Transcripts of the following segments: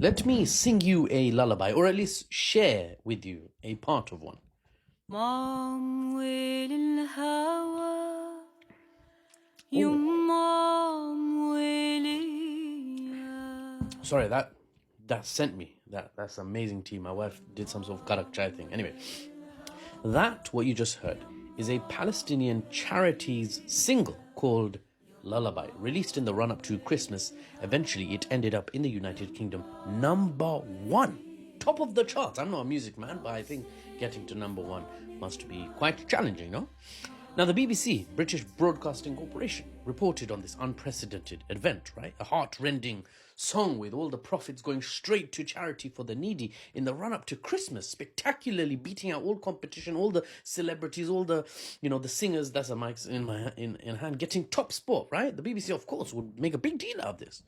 Let me sing you a lullaby, or at least share with you a part of one. Sorry, that sent me. That's amazing too. My wife did some sort of karak chai thing. Anyway, what you just heard is a Palestinian charities single called Lullaby, released in the run-up to Christmas. Eventually, it ended up in the United Kingdom #1, top of the charts. I'm not a music man, but I think getting to #1 must be quite challenging, no? Now, the BBC, British Broadcasting Corporation, reported on this unprecedented event, right? A heart-rending song with all the profits going straight to charity for the needy in the run-up to Christmas, spectacularly beating out all competition, all the celebrities, all the, the singers, that's a mic in hand, getting top spot, right? The BBC, of course, would make a big deal out of this.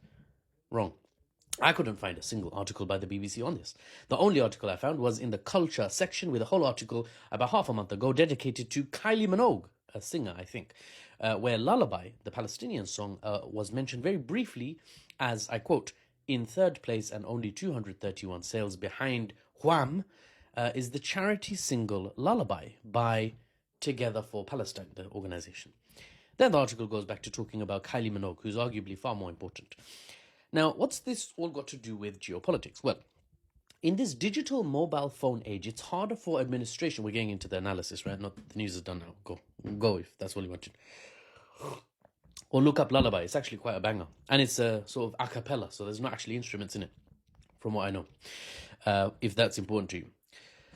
Wrong. I couldn't find a single article by the BBC on this. The only article I found was in the culture section, with a whole article about half a month ago dedicated to Kylie Minogue, a singer, I think, where Lullaby, the Palestinian song, was mentioned very briefly as, I quote, in third place and only 231 sales behind Wham, is the charity single Lullaby by Together for Palestine, the organization. Then the article goes back to talking about Kylie Minogue, who's arguably far more important. Now, what's this all got to do with geopolitics? Well, in this digital mobile phone age, it's harder for administration. We're getting into the analysis, right? Not the news is done now. Go if that's what you wanted. Or look up Lullaby. It's actually quite a banger. And it's a sort of a cappella, so there's not actually instruments in it, from what I know, if that's important to you.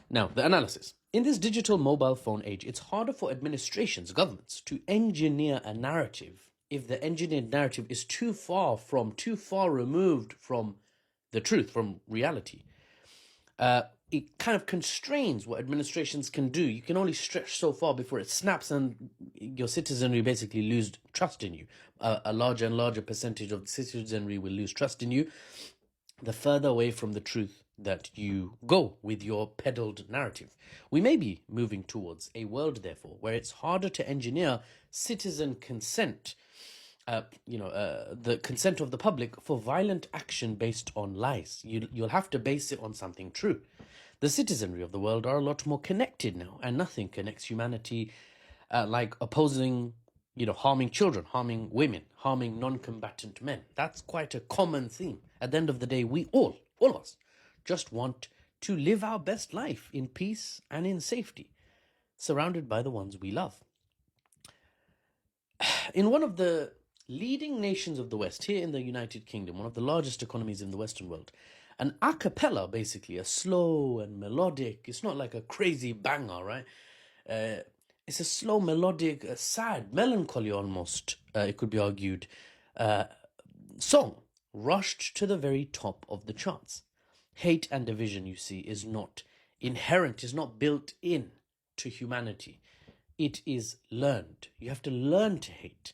Now, the analysis. In this digital mobile phone age, it's harder for administrations, governments, to engineer a narrative if the engineered narrative is too far removed from the truth, from reality. It kind of constrains what administrations can do. You can only stretch so far before it snaps and your citizenry basically lose trust in you. A larger and larger percentage of the citizenry will lose trust in you the further away from the truth that you go with your peddled narrative. We may be moving towards a world, therefore, where it's harder to engineer citizen consent, the consent of the public for violent action based on lies. You'll have to base it on something true. The citizenry of the world are a lot more connected now, and nothing connects humanity like opposing, harming children, harming women, harming non-combatant men. That's quite a common theme. At the end of the day, we all of us, just want to live our best life in peace and in safety, surrounded by the ones we love. In one of the leading nations of the West, here in the United Kingdom, one of the largest economies in the Western world, an a cappella, basically, a slow and melodic, it's not like a crazy banger, right? It's a slow, melodic, sad, melancholy almost, it could be argued, song rushed to the very top of the charts. Hate and division, you see, is not inherent, is not built in to humanity. It is learned. You have to learn to hate.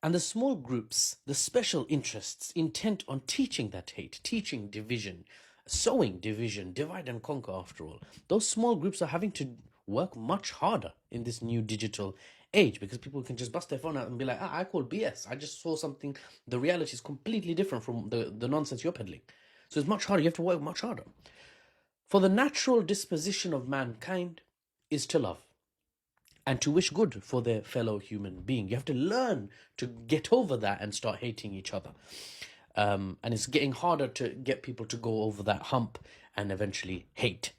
And the small groups, the special interests intent on teaching that hate, teaching division, sowing division, divide and conquer after all, those small groups are having to work much harder in this new digital age, because people can just bust their phone out and be like, I call BS. I just saw something. The reality is completely different from the nonsense you're peddling. So it's much harder. You have to work much harder. For the natural disposition of mankind is to love and to wish good for their fellow human being. You have to learn to get over that and start hating each other. And it's getting harder to get people to go over that hump and eventually hate.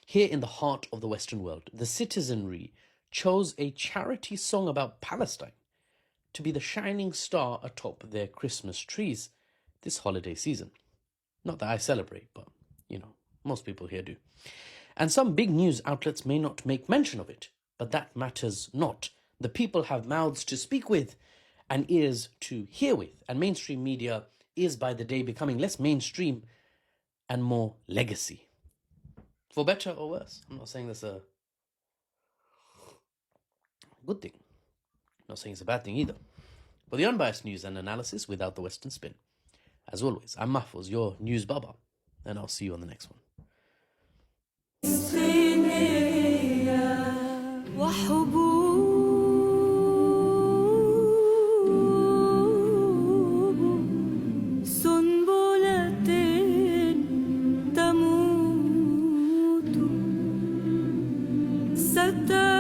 Here in the heart of the Western world, the citizenry chose a charity song about Palestine to be the shining star atop their Christmas trees this holiday season. Not that I celebrate, but, most people here do. And some big news outlets may not make mention of it, but that matters not. The people have mouths to speak with and ears to hear with, and mainstream media is by the day becoming less mainstream and more legacy. For better or worse. I'm not saying that's a good thing. I'm not saying it's a bad thing either. For the unbiased news and analysis without the Western spin, as always, I'm Mahfouz, your NewsBaba, and I'll see you on the next one. the